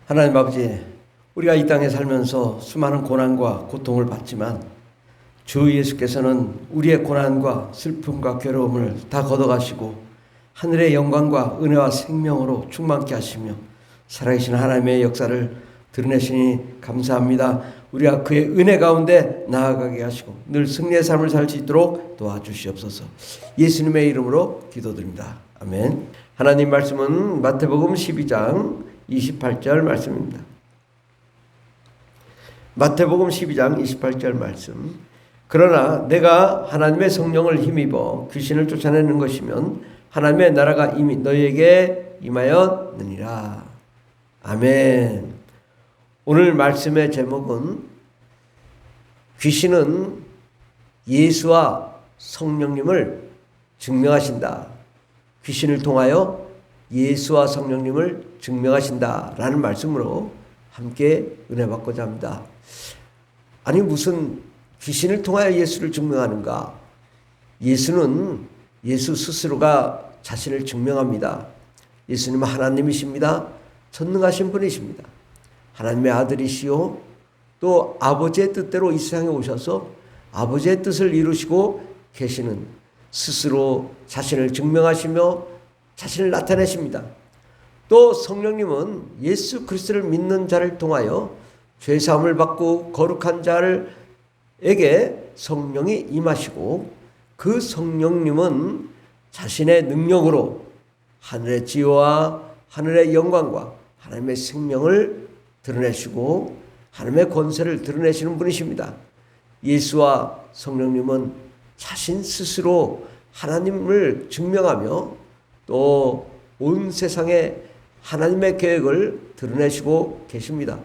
하나님 아버지, 우리가 이 땅에 살면서 수많은 고난과 고통을 받지만 주 예수께서는 우리의 고난과 슬픔과 괴로움을 다 걷어가시고 하늘의 영광과 은혜와 생명으로 충만케 하시며 살아계신 하나님의 역사를 드러내시니 감사합니다. 우리가 그의 은혜 가운데 나아가게 하시고 늘 승리의 삶을 살 수 있도록 도와주시옵소서. 예수님의 이름으로 기도드립니다. 아멘. 하나님 말씀은 마태복음 12장 28절 말씀입니다. 마태복음 12장 28절 말씀. 그러나 내가 하나님의 성령을 힘입어 귀신을 쫓아내는 것이면 하나님의 나라가 이미 너희에게 임하였느니라. 아멘. 오늘 말씀의 제목은 귀신은 예수와 성령님을 증명하신다. 귀신을 통하여 예수와 성령님을 증명하신다라는 말씀으로 함께 은혜 받고자 합니다. 아니 무슨 귀신을 통하여 예수를 증명하는가? 예수는 예수 스스로가 자신을 증명합니다. 예수님은 하나님이십니다. 전능하신 분이십니다. 하나님의 아들이시오 또 아버지의 뜻대로 이 세상에 오셔서 아버지의 뜻을 이루시고 계시는 스스로 자신을 증명하시며 자신을 나타내십니다. 또 성령님은 예수 그리스도를 믿는 자를 통하여 죄사함을 받고 거룩한 자에게 성령이 임하시고 그 성령님은 자신의 능력으로 하늘의 지혜와 하늘의 영광과 하나님의 생명을 드러내시고 하나님의 권세를 드러내시는 분이십니다. 예수와 성령님은 자신 스스로 하나님을 증명하며 또 온 세상에 하나님의 계획을 드러내시고 계십니다.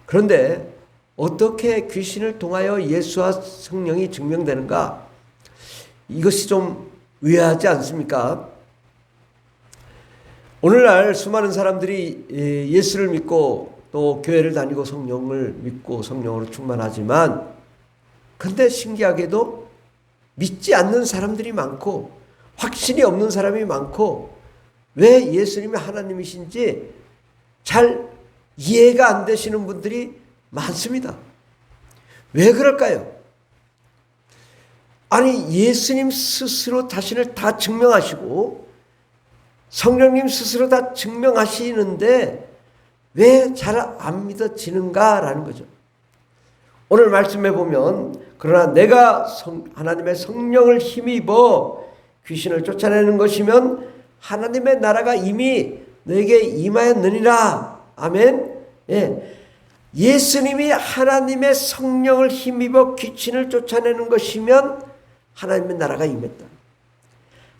그런데 어떻게 귀신을 통하여 예수와 성령이 증명되는가? 이것이 좀 의아하지 않습니까? 오늘날 수많은 사람들이 예수를 믿고 또 교회를 다니고 성령을 믿고 성령으로 충만하지만 근데 신기하게도 믿지 않는 사람들이 많고 확신이 없는 사람이 많고 왜 예수님이 하나님이신지 잘 이해가 안 되시는 분들이 많습니다. 왜 그럴까요? 아니 예수님 스스로 자신을 다 증명하시고 성령님 스스로 다 증명하시는데 왜 잘 안 믿어지는가라는 거죠. 오늘 말씀해 보면 그러나 내가 하나님의 성령을 힘입어 귀신을 쫓아내는 것이면 하나님의 나라가 이미 너에게 임하였느니라. 아멘. 예. 예수님이 하나님의 성령을 힘입어 귀신을 쫓아내는 것이면 하나님의 나라가 임했다.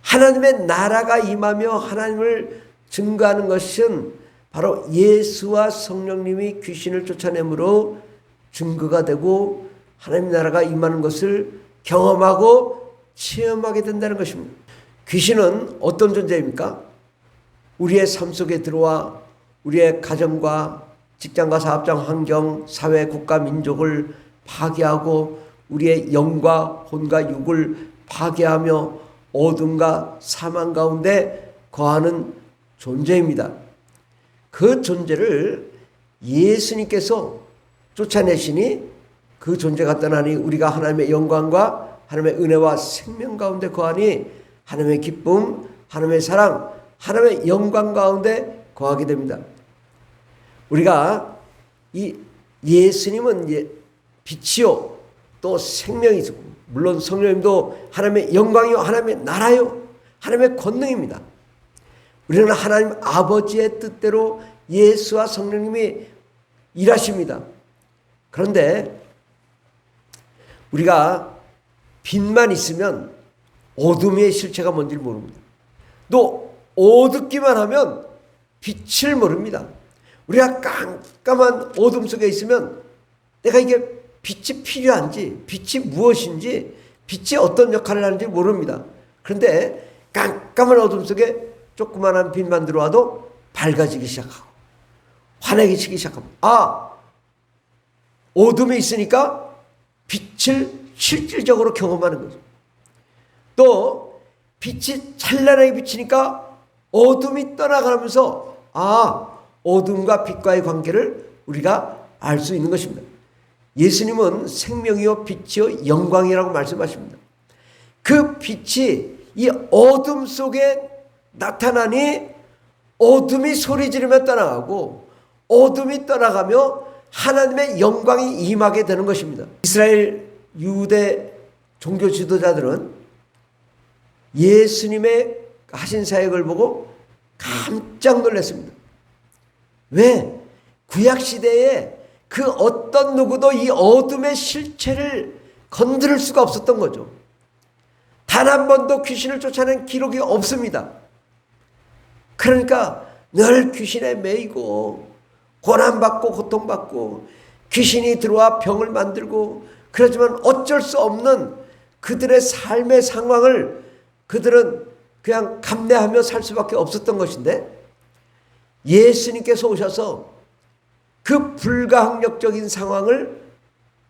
하나님의 나라가 임하며 하나님을 증거하는 것은 바로 예수와 성령님이 귀신을 쫓아내므로 증거가 되고 하나님의 나라가 임하는 것을 경험하고 체험하게 된다는 것입니다. 귀신은 어떤 존재입니까? 우리의 삶 속에 들어와 우리의 가정과 직장과 사업장 환경, 사회, 국가, 민족을 파괴하고 우리의 영과 혼과 육을 파괴하며 어둠과 사망 가운데 거하는 존재입니다. 그 존재를 예수님께서 쫓아내시니 그 존재가 떠나니 우리가 하나님의 영광과 하나님의 은혜와 생명 가운데 거하니 하나님의 기쁨, 하나님의 사랑, 하나님의 영광 가운데 거하게 됩니다. 우리가 이 예수님은 빛이요 또 생명이시고 물론 성령님도 하나님의 영광이요 하나님의 나라요 하나님의 권능입니다. 우리는 하나님 아버지의 뜻대로 예수와 성령님이 일하십니다. 그런데 우리가 빛만 있으면 어둠의 실체가 뭔지 모릅니다. 또 어둡기만 하면 빛을 모릅니다. 우리가 깜깜한 어둠 속에 있으면 내가 이게 빛이 필요한지 빛이 무엇인지 빛이 어떤 역할을 하는지 모릅니다. 그런데 깜깜한 어둠 속에 조그만한 빛만 들어와도 밝아지기 시작하고 환해지기 시작합니다. 어둠이 있으니까 빛을 실질적으로 경험하는 거죠. 또 빛이 찬란하게 비치니까 어둠이 떠나가면서 어둠과 빛과의 관계를 우리가 알 수 있는 것입니다. 예수님은 생명이요 빛이요 영광이라고 말씀하십니다. 그 빛이 이 어둠 속에 나타나니 어둠이 소리 지르며 떠나가고 어둠이 떠나가며 하나님의 영광이 임하게 되는 것입니다. 이스라엘 유대 종교 지도자들은 예수님의 하신 사역을 보고 깜짝 놀랐습니다. 왜? 구약시대에 그 어떤 누구도 이 어둠의 실체를 건드릴 수가 없었던 거죠. 단 한 번도 귀신을 쫓아낸 기록이 없습니다. 그러니까 늘 귀신에 매이고 고난받고 고통받고 귀신이 들어와 병을 만들고 그러지만 어쩔 수 없는 그들의 삶의 상황을 그들은 그냥 감내하며 살 수밖에 없었던 것인데 예수님께서 오셔서 그 불가항력적인 상황을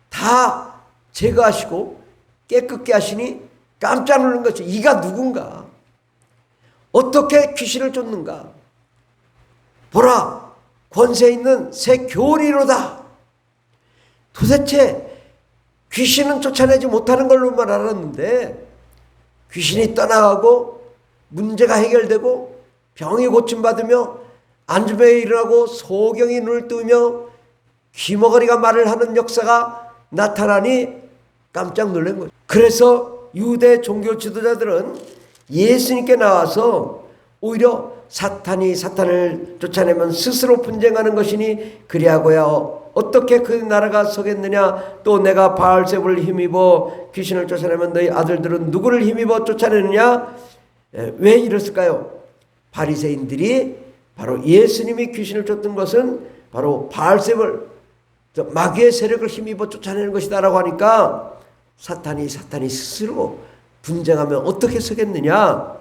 다 제거하시고 깨끗게 하시니 깜짝 놀란 거죠. 이가 누군가? 어떻게 귀신을 쫓는가? 보라, 권세 있는 새 교리로다. 도대체 귀신은 쫓아내지 못하는 걸로만 알았는데 귀신이 떠나가고 문제가 해결되고 병이 고침받으며 안주병이 일어나고 소경이 눈을 뜨며 귀머거리가 말을 하는 역사가 나타나니 깜짝 놀란 거죠. 그래서 유대 종교 지도자들은 예수님께 나와서 오히려 사탄이 사탄을 쫓아내면 스스로 분쟁하는 것이니 그리하고야 어떻게 그 나라가 서겠느냐. 또 내가 바알세불을 힘입어 귀신을 쫓아내면 너희 아들들은 누구를 힘입어 쫓아내느냐. 왜 이랬을까요? 바리새인들이 바로 예수님이 귀신을 쫓던 것은 바로 바알세불 마귀의 세력을 힘입어 쫓아내는 것이다라고 하니까 사탄이 스스로 분쟁하면 어떻게 서겠느냐.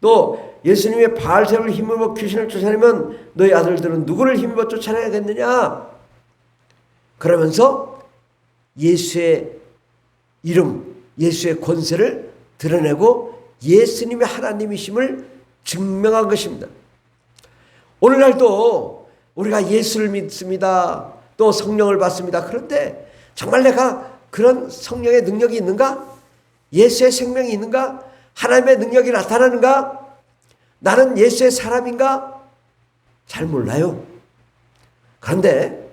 또 예수님의 바알세불을 힘입어 귀신을 쫓아내면 너희 아들들은 누구를 힘입어 쫓아내겠느냐. 그러면서 예수의 이름, 예수의 권세를 드러내고 예수님의 하나님이심을 증명한 것입니다. 오늘날도 우리가 예수를 믿습니다. 또 성령을 받습니다. 그런데 정말 내가 그런 성령의 능력이 있는가? 예수의 생명이 있는가? 하나님의 능력이 나타나는가? 나는 예수의 사람인가? 잘 몰라요. 그런데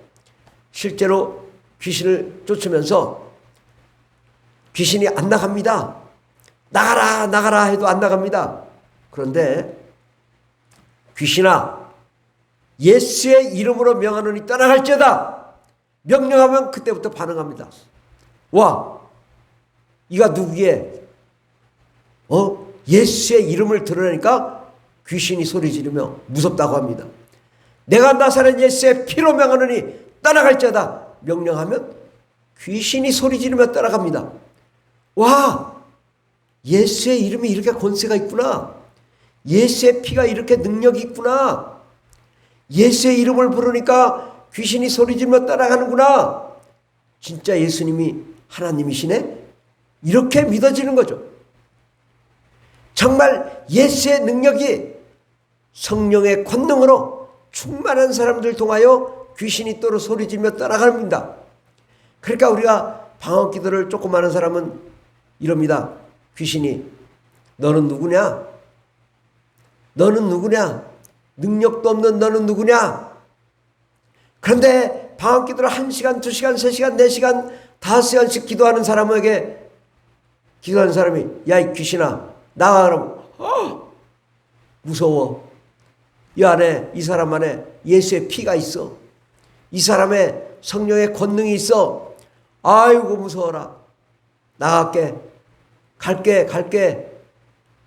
실제로 귀신을 쫓으면서 귀신이 안 나갑니다. 나가라 나가라 해도 안 나갑니다. 그런데 귀신아 예수의 이름으로 명하노니 떠나갈지어다. 명령하면 그때부터 반응합니다. 와, 이가 누구의 예수의 이름을 드러내니까 귀신이 소리 지르며 무섭다고 합니다. 내가 나사렛 예수의 피로 명하노니 떠나갈지어다. 명령하면 귀신이 소리 지르며 떠나갑니다. 와, 예수의 이름이 이렇게 권세가 있구나. 예수의 피가 이렇게 능력이 있구나. 예수의 이름을 부르니까 귀신이 소리 지르며 떠나가는구나. 진짜 예수님이 하나님이시네. 이렇게 믿어지는 거죠. 정말 예수의 능력이 성령의 권능으로 충만한 사람들 통하여 귀신이 또로 소리 지르며 떠나갑니다. 그러니까 우리가 방언 기도를 조금 하는 사람은 이럽니다. 귀신이 너는 누구냐? 너는 누구냐? 능력도 없는 너는 누구냐? 그런데 방언 기도를 1시간, 2시간, 3시간, 4시간, 5시간씩 기도하는 사람에게 기도하는 사람이 야, 이 귀신아 나가. 그러면 무서워. 이 안에, 이 사람 안에 예수의 피가 있어. 이 사람의 성령의 권능이 있어. 아이고 무서워라. 나갈게. 갈게.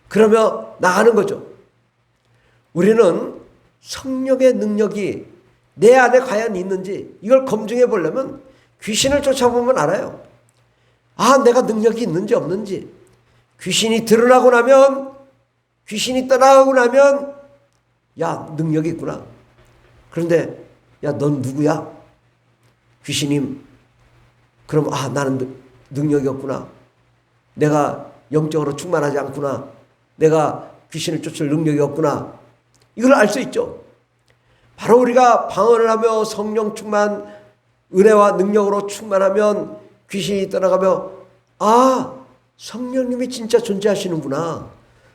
그러며 나가는 거죠. 우리는 성령의 능력이 내 안에 과연 있는지 이걸 검증해 보려면 귀신을 쫓아보면 알아요. 아, 내가 능력이 있는지 없는지. 귀신이 드러나고 나면, 귀신이 떠나가고 나면 야, 능력이 있구나. 그런데 야, 넌 누구야? 귀신이 그럼 나는 능력이 없구나. 내가 영적으로 충만하지 않구나. 내가 귀신을 쫓을 능력이 없구나. 이걸 알 수 있죠. 바로 우리가 방언을 하며 성령 충만, 은혜와 능력으로 충만하면 귀신이 떠나가며 성령님이 진짜 존재하시는구나,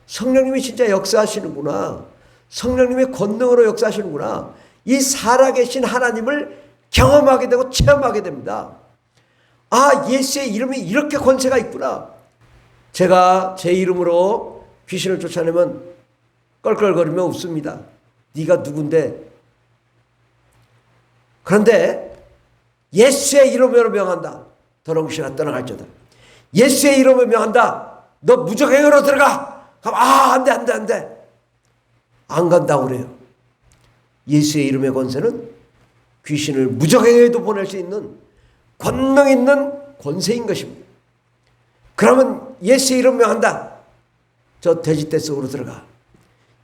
성령님이 진짜 역사하시는구나, 성령님의 권능으로 역사하시는구나, 이 살아계신 하나님을 경험하게 되고 체험하게 됩니다. 예수의 이름이 이렇게 권세가 있구나. 제가 제 이름으로 귀신을 쫓아내면 껄껄거리며 웃습니다. 네가 누군데? 그런데 예수의 이름으로 명한다. 더러운 귀신아 떠나갈지어다. 예수의 이름으로 명한다. 너 무적행위로 들어가. 그럼 안돼. 안 간다고 그래요. 예수의 이름의 권세는 귀신을 무적행위에도 보낼 수 있는 권능 있는 권세인 것입니다. 그러면 예수의 이름으로 명한다. 저 돼지 떼 속으로 들어가.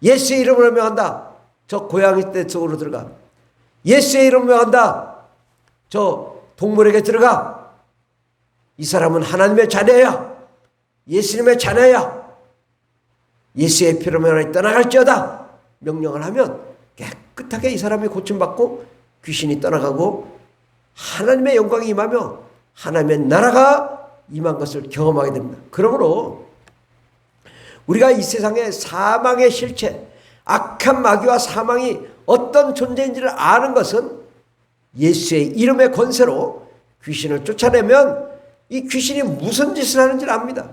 예수의 이름으로 명한다. 저 고양이 떼 속으로 들어가. 예수의 이름으로 명한다. 저 동물에게 들어가. 이 사람은 하나님의 자녀야. 예수님의 자녀야. 예수의 피로 명하니 떠나갈지어다. 명령을 하면 깨끗하게 이 사람이 고침받고 귀신이 떠나가고 하나님의 영광이 임하며 하나님의 나라가 임한 것을 경험하게 됩니다. 그러므로 우리가 이 세상의 사망의 실체, 악한 마귀와 사망이 어떤 존재인지를 아는 것은 예수의 이름의 권세로 귀신을 쫓아내면 이 귀신이 무슨 짓을 하는지를 압니다.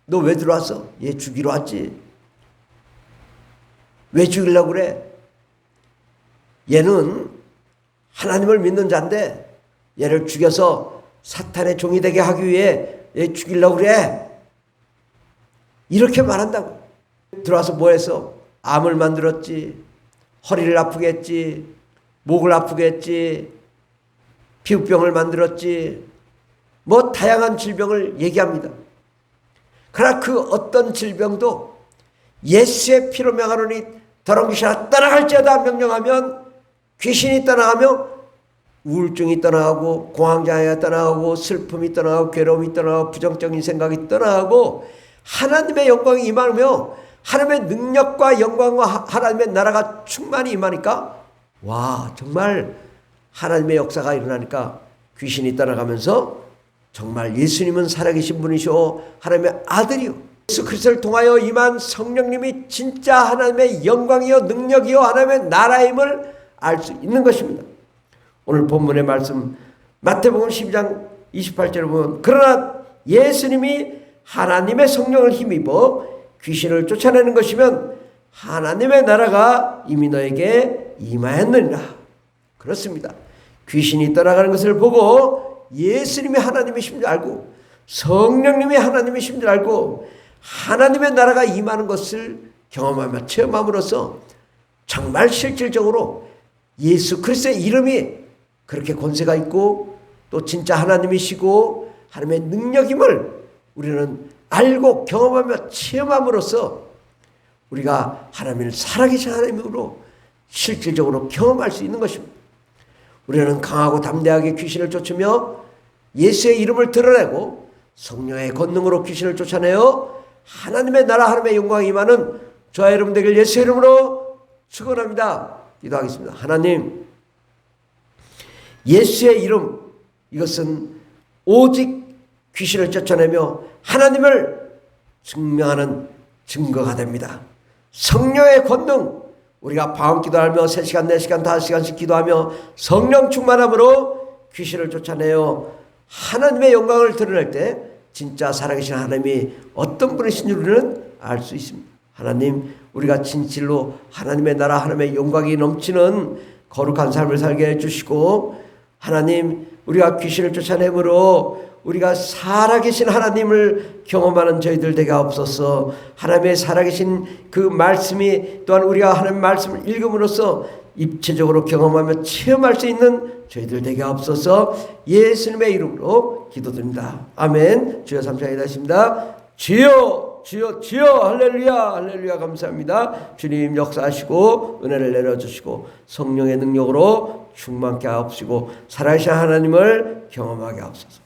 너 왜 들어왔어? 얘 죽이러 왔지. 왜 죽이려고 그래? 얘는 하나님을 믿는 자인데 얘를 죽여서 사탄의 종이 되게 하기 위해 얘 죽이려고 그래. 이렇게 말한다고. 들어와서 뭐 했어? 암을 만들었지, 허리를 아프게 했지, 목을 아프게 했지, 피부병을 만들었지, 뭐 다양한 질병을 얘기합니다. 그러나 그 어떤 질병도 예수의 피로 명하노니 더러운 귀신아 떠나갈지어다 명령하면 귀신이 떠나가며 우울증이 떠나가고 공황장애가 떠나가고 슬픔이 떠나가고 괴로움이 떠나가고 부정적인 생각이 떠나가고 하나님의 영광이 임하며 하나님의 능력과 영광과 하나님의 나라가 충만히 임하니까 정말 하나님의 역사가 일어나니까 귀신이 떠나가면서 정말 예수님은 살아계신 분이시오, 하나님의 아들이요, 예수 그리스도를 통하여 임한 성령님이 진짜 하나님의 영광이요 능력이요 하나님의 나라임을 알 수 있는 것입니다. 오늘 본문의 말씀 마태복음 12장 28절에 보면 그러나 예수님이 하나님의 성령을 힘입어 귀신을 쫓아내는 것이면 하나님의 나라가 이미 너에게 임하였느니라. 그렇습니다. 귀신이 떠나가는 것을 보고 예수님이 하나님이신 줄 알고 성령님이 하나님이신 줄 알고 하나님의 나라가 임하는 것을 경험하며 체험함으로써 정말 실질적으로 예수 그리스도의 이름이 그렇게 권세가 있고 또 진짜 하나님이시고 하나님의 능력임을 우리는 알고 경험하며 체험함으로써 우리가 하나님을 살아계신 하나님으로 실질적으로 경험할 수 있는 것입니다. 우리는 강하고 담대하게 귀신을 쫓으며 예수의 이름을 드러내고 성령의 권능으로 귀신을 쫓아내어 하나님의 나라 하나님의 영광이 임하는 저와 여러분 되길 예수의 이름으로 축원합니다. 기도하겠습니다. 하나님, 예수의 이름, 이것은 오직 귀신을 쫓아내며 하나님을 증명하는 증거가 됩니다. 성령의 권능, 우리가 밤 기도하며 3시간, 4시간, 5시간씩 기도하며 성령 충만함으로 귀신을 쫓아내어 하나님의 영광을 드러낼 때 진짜 살아계신 하나님이 어떤 분이신지 우리는 알 수 있습니다. 하나님, 우리가 진실로 하나님의 나라 하나님의 영광이 넘치는 거룩한 삶을 살게 해주시고 하나님, 우리가 귀신을 쫓아내므로 우리가 살아계신 하나님을 경험하는 저희들 되게 하옵소서. 하나님의 살아계신 그 말씀이 또한 우리가 하나님의 말씀을 읽음으로써 입체적으로 경험하며 체험할 수 있는 저희들 되게 하옵소서. 예수님의 이름으로 기도드립니다. 아멘. 주여 삼창이 다십니다. 주여 주여 주여 할렐루야 할렐루야 감사합니다. 주님 역사하시고 은혜를 내려주시고 성령의 능력으로 충만케 하옵시고 살아계신 하나님을 경험하게 하옵소서.